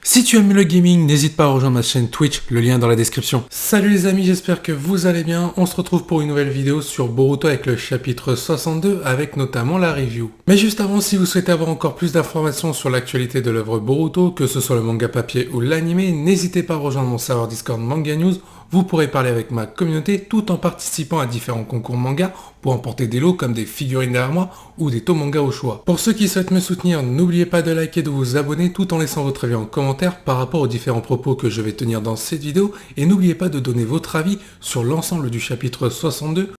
Si tu aimes le gaming, n'hésite pas à rejoindre ma chaîne Twitch, le lien dans la description. Salut les amis, j'espère que vous allez bien. On se retrouve pour une nouvelle vidéo sur Boruto avec le chapitre 62, avec notamment la review. Mais juste avant, si vous souhaitez avoir encore plus d'informations sur l'actualité de l'œuvre Boruto, que ce soit le manga papier ou l'anime, n'hésitez pas à rejoindre mon serveur Discord Manga News. Vous pourrez parler avec ma communauté tout en participant à différents concours manga pour emporter des lots comme des figurines derrière moi ou des tomes manga au choix. Pour ceux qui souhaitent me soutenir, n'oubliez pas de liker et de vous abonner tout en laissant votre avis en commentaire par rapport aux différents propos que je vais tenir dans cette vidéo et n'oubliez pas de donner votre avis sur l'ensemble du chapitre 62.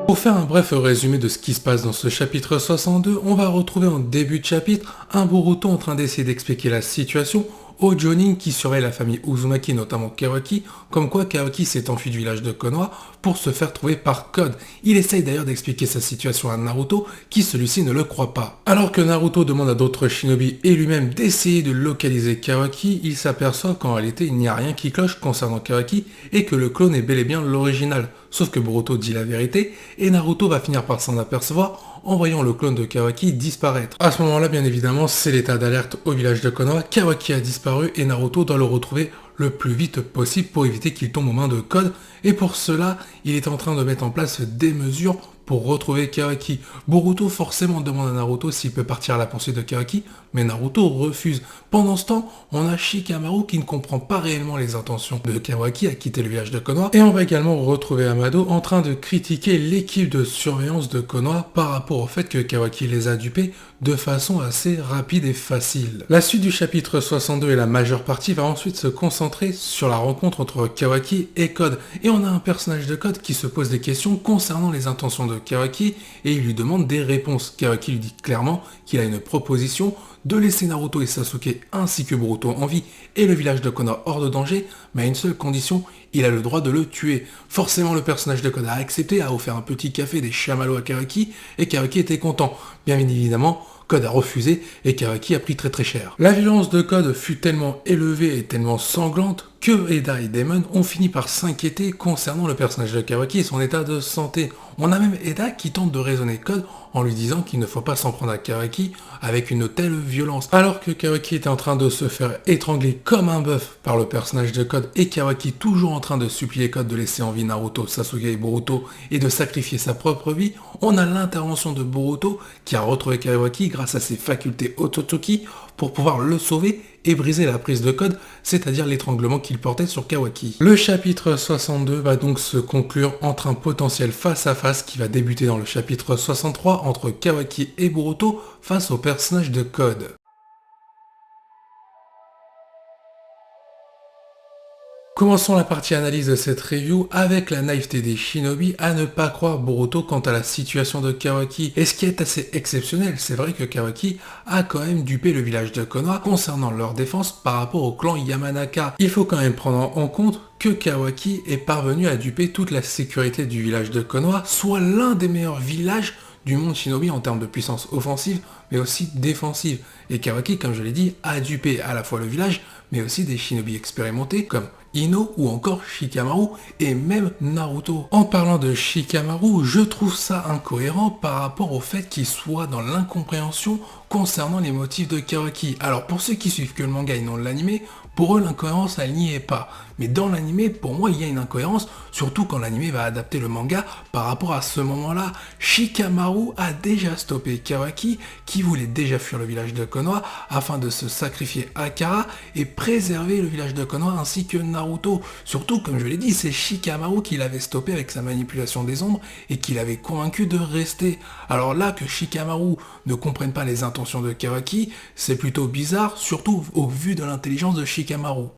Pour faire un bref résumé de ce qui se passe dans ce chapitre 62, on va retrouver en début de chapitre un Boruto en train d'essayer d'expliquer la situation au Jonin qui surveille la famille Uzumaki, notamment Kawaki, comme quoi Kawaki s'est enfui du village de Konoha pour se faire trouver par Code. Il essaye d'ailleurs d'expliquer sa situation à Naruto, qui celui-ci ne le croit pas. Alors que Naruto demande à d'autres shinobi et lui-même d'essayer de localiser Kawaki, il s'aperçoit qu'en réalité il n'y a rien qui cloche concernant Kawaki et que le clone est bel et bien l'original. Sauf que Boruto dit la vérité et Naruto va finir par s'en apercevoir en voyant le clone de Kawaki disparaître. À ce moment-là, bien évidemment, c'est l'état d'alerte au village de Konoha. Kawaki a disparu et Naruto doit le retrouver le plus vite possible pour éviter qu'il tombe aux mains de Code. Et pour cela, il est en train de mettre en place des mesures pour retrouver Kawaki. Boruto forcément demande à Naruto s'il peut partir à la poursuite de Kawaki, mais Naruto refuse. Pendant ce temps, on a Shikamaru qui ne comprend pas réellement les intentions de Kawaki à quitter le village de Konoha. Et on va également retrouver Amado en train de critiquer l'équipe de surveillance de Konoha par rapport au fait que Kawaki les a dupés de façon assez rapide et facile. La suite du chapitre 62 et la majeure partie va ensuite se concentrer sur la rencontre entre Kawaki et Code. Et on a un personnage de Code qui se pose des questions concernant les intentions de Kawaki et il lui demande des réponses. Kawaki lui dit clairement qu'il a une proposition de laisser Naruto et Sasuke ainsi que Boruto en vie et le village de Konoha hors de danger, mais à une seule condition, il a le droit de le tuer. Forcément, le personnage de Code a accepté, a offert un petit café, des chamallows à Kawaki, et Kawaki était content. Bien évidemment, Code a refusé et Kawaki a pris très très cher. La violence de Code fut tellement élevée et tellement sanglante que Eda et Damon ont fini par s'inquiéter concernant le personnage de Kawaki et son état de santé. On a même Eda qui tente de raisonner Code en lui disant qu'il ne faut pas s'en prendre à Kawaki avec une telle violence. Alors que Kawaki était en train de se faire étrangler comme un bœuf par le personnage de Code et Kawaki toujours en train de supplier Code de laisser en vie Naruto, Sasuke et Boruto et de sacrifier sa propre vie, on a l'intervention de Boruto qui a retrouvé Kawaki grâce à ses facultés Otsutsuki pour pouvoir le sauver et briser la prise de Code, c'est-à-dire l'étranglement qu'il portait sur Kawaki. Le chapitre 62 va donc se conclure entre un potentiel face-à-face qui va débuter dans le chapitre 63 entre Kawaki et Boruto face au personnage de Code. Commençons la partie analyse de cette review avec la naïveté des shinobi à ne pas croire Boruto quant à la situation de Kawaki. Et ce qui est assez exceptionnel, c'est vrai que Kawaki a quand même dupé le village de Konoha concernant leur défense par rapport au clan Yamanaka. Il faut quand même prendre en compte que Kawaki est parvenu à duper toute la sécurité du village de Konoha, soit l'un des meilleurs villages du monde shinobi en termes de puissance offensive, mais aussi défensive. Et Kawaki, comme je l'ai dit, a dupé à la fois le village, mais aussi des shinobi expérimentés comme Ino ou encore Shikamaru et même Naruto. En parlant de Shikamaru, je trouve ça incohérent par rapport au fait qu'il soit dans l'incompréhension concernant les motifs de Kawaki. Alors pour ceux qui suivent que le manga et non l'anime, pour eux l'incohérence elle n'y est pas. Mais dans l'anime, pour moi il y a une incohérence, surtout quand l'anime va adapter le manga par rapport à ce moment-là. Shikamaru a déjà stoppé Kawaki qui voulait déjà fuir le village de Konoha afin de se sacrifier à Kara et préserver le village de Konoha ainsi que Naruto. Surtout, comme je l'ai dit, c'est Shikamaru qui l'avait stoppé avec sa manipulation des ombres et qui l'avait convaincu de rester. Alors là, que Shikamaru ne comprenne pas les intentions de Kawaki, c'est plutôt bizarre, surtout au vu de l'intelligence de Shikamaru.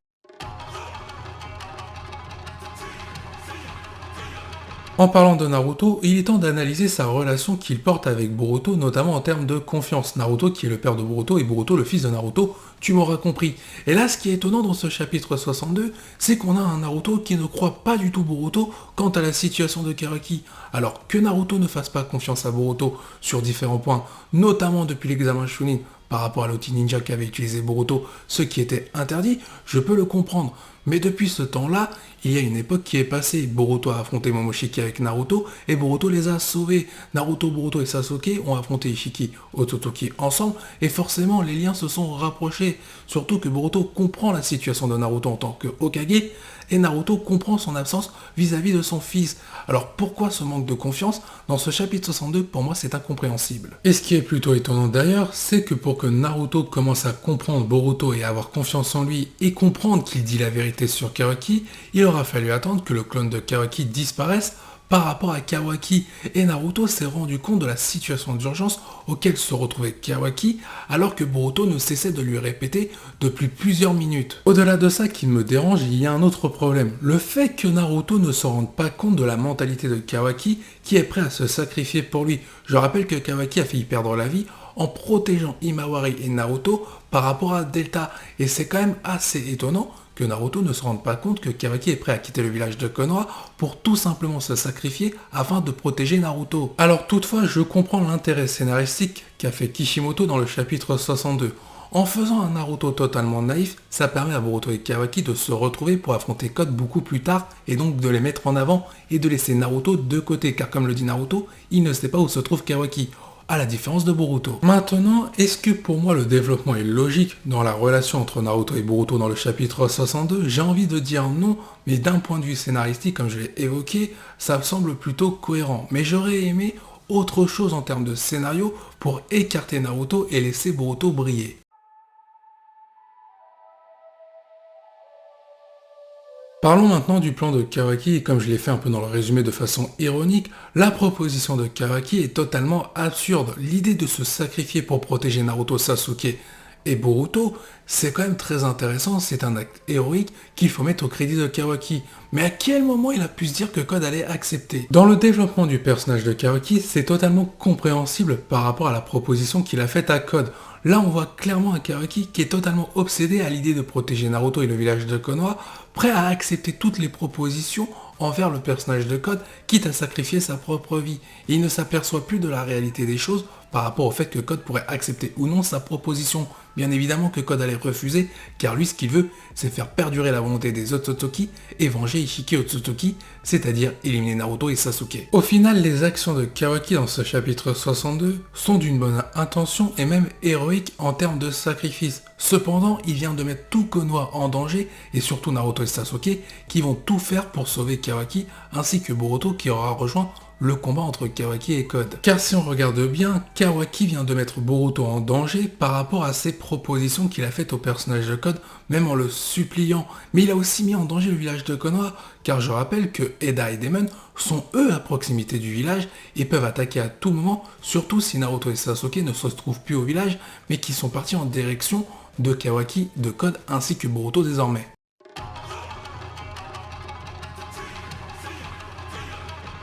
En parlant de Naruto, il est temps d'analyser sa relation qu'il porte avec Boruto, notamment en termes de confiance. Naruto qui est le père de Boruto et Boruto le fils de Naruto, tu m'auras compris. Et là, ce qui est étonnant dans ce chapitre 62, c'est qu'on a un Naruto qui ne croit pas du tout Boruto quant à la situation de Kawaki. Alors que Naruto ne fasse pas confiance à Boruto sur différents points, notamment depuis l'examen Chunin, par rapport à l'outil ninja qu'avait utilisé Boruto, ce qui était interdit, je peux le comprendre. Mais depuis ce temps-là, il y a une époque qui est passée. Boruto a affronté Momoshiki avec Naruto et Boruto les a sauvés. Naruto, Boruto et Sasuke ont affronté Ishiki, Otsutsuki ensemble et forcément les liens se sont rapprochés. Surtout que Boruto comprend la situation de Naruto en tant que Hokage et Naruto comprend son absence vis-à-vis de son fils. Alors pourquoi ce manque de confiance? Dans ce chapitre 62, pour moi c'est incompréhensible. Et ce qui est plutôt étonnant d'ailleurs, c'est que pour que Naruto commence à comprendre Boruto et avoir confiance en lui et comprendre qu'il dit la vérité sur Kawaki, il aura fallu attendre que le clone de Kawaki disparaisse par rapport à Kawaki, et Naruto s'est rendu compte de la situation d'urgence auquel se retrouvait Kawaki, alors que Boruto ne cessait de lui répéter depuis plusieurs minutes. Au-delà de ça qui me dérange, il y a un autre problème. Le fait que Naruto ne se rende pas compte de la mentalité de Kawaki, qui est prêt à se sacrifier pour lui. Je rappelle que Kawaki a failli perdre la vie en protégeant Himawari et Naruto par rapport à Delta, et c'est quand même assez étonnant que Naruto ne se rende pas compte que Kawaki est prêt à quitter le village de Konoha pour tout simplement se sacrifier afin de protéger Naruto. Alors toutefois, je comprends l'intérêt scénaristique qu'a fait Kishimoto dans le chapitre 62. En faisant un Naruto totalement naïf, ça permet à Boruto et Kawaki de se retrouver pour affronter Code beaucoup plus tard et donc de les mettre en avant et de laisser Naruto de côté, car comme le dit Naruto, il ne sait pas où se trouve Kawaki, à la différence de Boruto. Maintenant, est-ce que pour moi le développement est logique dans la relation entre Naruto et Boruto dans le chapitre 62? J'ai envie de dire non, mais d'un point de vue scénaristique, comme je l'ai évoqué, ça me semble plutôt cohérent. Mais j'aurais aimé autre chose en termes de scénario pour écarter Naruto et laisser Boruto briller. Parlons maintenant du plan de Kawaki, et comme je l'ai fait un peu dans le résumé de façon ironique, la proposition de Kawaki est totalement absurde. L'idée de se sacrifier pour protéger Naruto, Sasuke et Boruto, c'est quand même très intéressant, c'est un acte héroïque qu'il faut mettre au crédit de Kawaki. Mais à quel moment il a pu se dire que Code allait accepter? Dans le développement du personnage de Kawaki, c'est totalement compréhensible par rapport à la proposition qu'il a faite à Code. Là, on voit clairement un Kawaki qui est totalement obsédé à l'idée de protéger Naruto et le village de Konoha, prêt à accepter toutes les propositions envers le personnage de Code, quitte à sacrifier sa propre vie. Et il ne s'aperçoit plus de la réalité des choses par rapport au fait que Code pourrait accepter ou non sa proposition. Bien évidemment que Code allait refuser, car lui ce qu'il veut, c'est faire perdurer la volonté des Otsutsuki et venger Ishiki Otsutsuki, c'est-à-dire éliminer Naruto et Sasuke. Au final, les actions de Kawaki dans ce chapitre 62 sont d'une bonne intention et même héroïque en termes de sacrifice. Cependant, il vient de mettre tout Konoha en danger, et surtout Naruto et Sasuke, qui vont tout faire pour sauver Kawaki, ainsi que Boruto qui aura rejoint le combat entre Kawaki et Code. Car si on regarde bien, Kawaki vient de mettre Boruto en danger par rapport à ses propositions qu'il a faites au personnage de Code, même en le suppliant. Mais il a aussi mis en danger le village de Konoha, car je rappelle que Eda et Demon sont eux à proximité du village et peuvent attaquer à tout moment, surtout si Naruto et Sasuke ne se trouvent plus au village, mais qui sont partis en direction de Kawaki, de Code ainsi que Boruto désormais.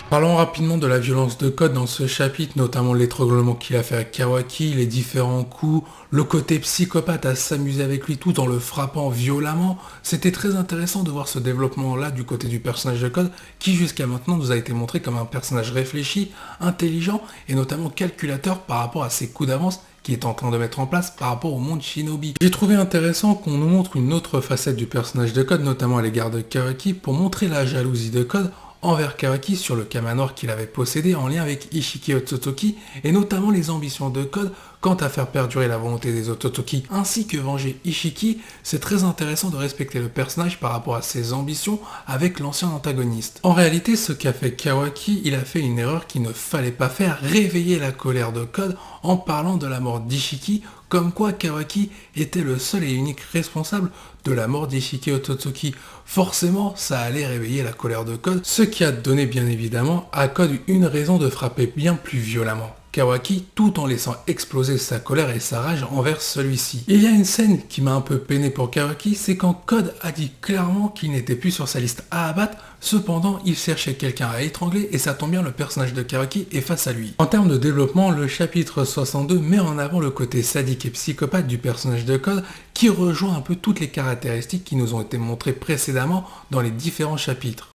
Parlons rapidement de la violence de Code dans ce chapitre, notamment l'étranglement qu'il a fait à Kawaki, les différents coups, le côté psychopathe à s'amuser avec lui tout en le frappant violemment. C'était très intéressant de voir ce développement-là du côté du personnage de Code, qui jusqu'à maintenant nous a été montré comme un personnage réfléchi, intelligent et notamment calculateur par rapport à ses coups d'avance qu'il est en train de mettre en place par rapport au monde Shinobi. J'ai trouvé intéressant qu'on nous montre une autre facette du personnage de Code, notamment à l'égard de Kawaki, pour montrer la jalousie de Code envers Kawaki sur le Kamanoir qu'il avait possédé en lien avec Ishiki Otsutsuki et notamment les ambitions de Code quant à faire perdurer la volonté des Otsutsuki ainsi que venger Ishiki. C'est très intéressant de respecter le personnage par rapport à ses ambitions avec l'ancien antagoniste. En réalité, ce qu'a fait Kawaki, il a fait une erreur qu'il ne fallait pas faire, réveiller la colère de Code en parlant de la mort d'Ishiki, comme quoi Kawaki était le seul et unique responsable de la mort d'Ishiki Otsutsuki. Forcément, ça allait réveiller la colère de Code, ce qui a donné bien évidemment à Code une raison de frapper bien plus violemment Kawaki, tout en laissant exploser sa colère et sa rage envers celui-ci. Il y a une scène qui m'a un peu peiné pour Kawaki, c'est quand Code a dit clairement qu'il n'était plus sur sa liste à abattre, cependant il cherchait quelqu'un à étrangler et ça tombe bien, le personnage de Kawaki est face à lui. En termes de développement, le chapitre 62 met en avant le côté sadique et psychopathe du personnage de Code qui rejoint un peu toutes les caractéristiques qui nous ont été montrées précédemment dans les différents chapitres.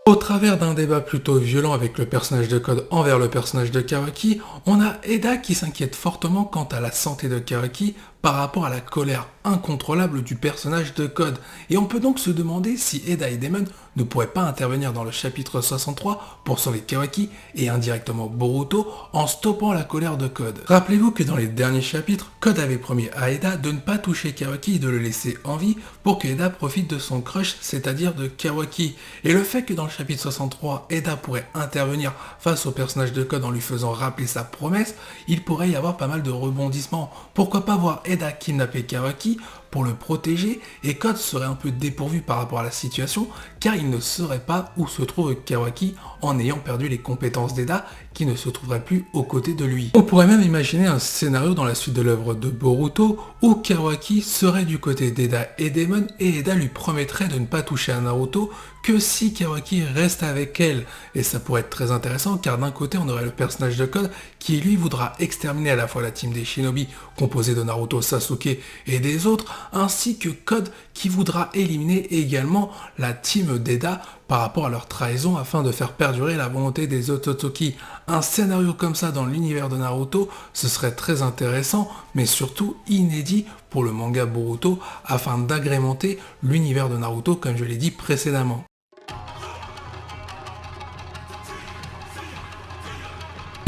Au travers d'un débat plutôt violent avec le personnage de Code envers le personnage de Kawaki, on a Eda qui s'inquiète fortement quant à la santé de Kawaki par rapport à la colère incontrôlable du personnage de Code. Et on peut donc se demander si Eda et Daemon ne pourraient pas intervenir dans le chapitre 63 pour sauver Kawaki et indirectement Boruto en stoppant la colère de Code. Rappelez-vous que dans les derniers chapitres, Code avait promis à Eda de ne pas toucher Kawaki et de le laisser en vie pour que Eda profite de son crush, c'est-à-dire de Kawaki. Et le fait que dans le chapitre 63, Eda pourrait intervenir face au personnage de Code en lui faisant rappeler sa promesse, il pourrait y avoir pas mal de rebondissements. Pourquoi pas voir Eda kidnapper Kawaki pour le protéger et Code serait un peu dépourvu par rapport à la situation car il ne saurait pas où se trouve Kawaki en ayant perdu les compétences d'Eda qui ne se trouverait plus aux côtés de lui. On pourrait même imaginer un scénario dans la suite de l'œuvre de Boruto où Kawaki serait du côté d'Eda et Daemon et Eda lui promettrait de ne pas toucher à Naruto que si Kawaki reste avec elle. Et ça pourrait être très intéressant car d'un côté on aurait le personnage de Code qui lui voudra exterminer à la fois la team des Shinobi composée de Naruto, Sasuke et des autres, ainsi que Code qui voudra éliminer également la team d'Eda par rapport à leur trahison afin de faire perdurer la volonté des Otsutsuki. Un scénario comme ça dans l'univers de Naruto, ce serait très intéressant, mais surtout inédit pour le manga Boruto afin d'agrémenter l'univers de Naruto comme je l'ai dit précédemment.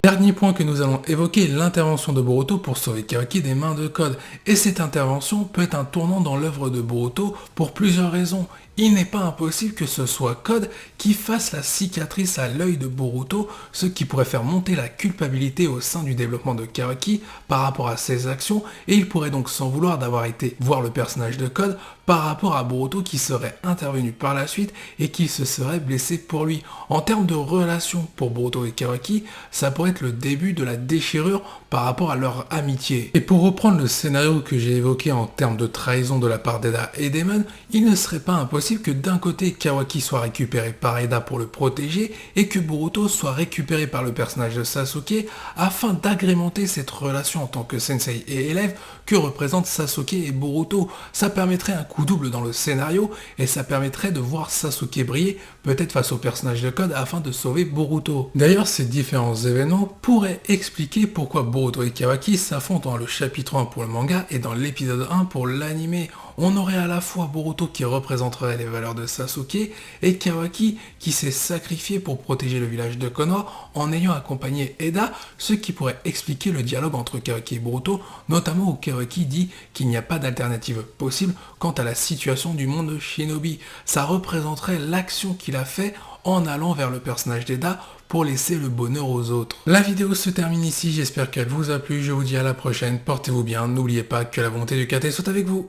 Dernier point que nous allons évoquer, l'intervention de Boruto pour sauver Kawaki des mains de Code. Et cette intervention peut être un tournant dans l'œuvre de Boruto pour plusieurs raisons. Il n'est pas impossible que ce soit Code qui fasse la cicatrice à l'œil de Boruto, ce qui pourrait faire monter la culpabilité au sein du développement de Kawaki par rapport à ses actions, et il pourrait donc s'en vouloir d'avoir été voir le personnage de Code par rapport à Boruto qui serait intervenu par la suite et qui se serait blessé pour lui. En termes de relation pour Boruto et Kawaki, ça pourrait être le début de la déchirure par rapport à leur amitié. Et pour reprendre le scénario que j'ai évoqué en termes de trahison de la part d'Eda et Daemon, il ne serait pas impossible que d'un côté Kawaki soit récupéré par Eda pour le protéger et que Boruto soit récupéré par le personnage de Sasuke afin d'agrémenter cette relation en tant que sensei et élève que représentent Sasuke et Boruto. Ça permettrait un coup double dans le scénario et ça permettrait de voir Sasuke briller peut-être face au personnage de Code afin de sauver Boruto. D'ailleurs, ces différents événements pourraient expliquer pourquoi Boruto et Kawaki s'affrontent dans le chapitre 1 pour le manga et dans l'épisode 1 pour l'anime. On aurait à la fois Boruto qui représenterait les valeurs de Sasuke et Kawaki qui s'est sacrifié pour protéger le village de Konoha en ayant accompagné Eda, ce qui pourrait expliquer le dialogue entre Kawaki et Boruto, notamment où Kawaki dit qu'il n'y a pas d'alternative possible quant à la situation du monde Shinobi. Ça représenterait l'action qu'il a fait en allant vers le personnage d'Eda pour laisser le bonheur aux autres. La vidéo se termine ici, j'espère qu'elle vous a plu, je vous dis à la prochaine, portez-vous bien, n'oubliez pas que la volonté du KT soit avec vous.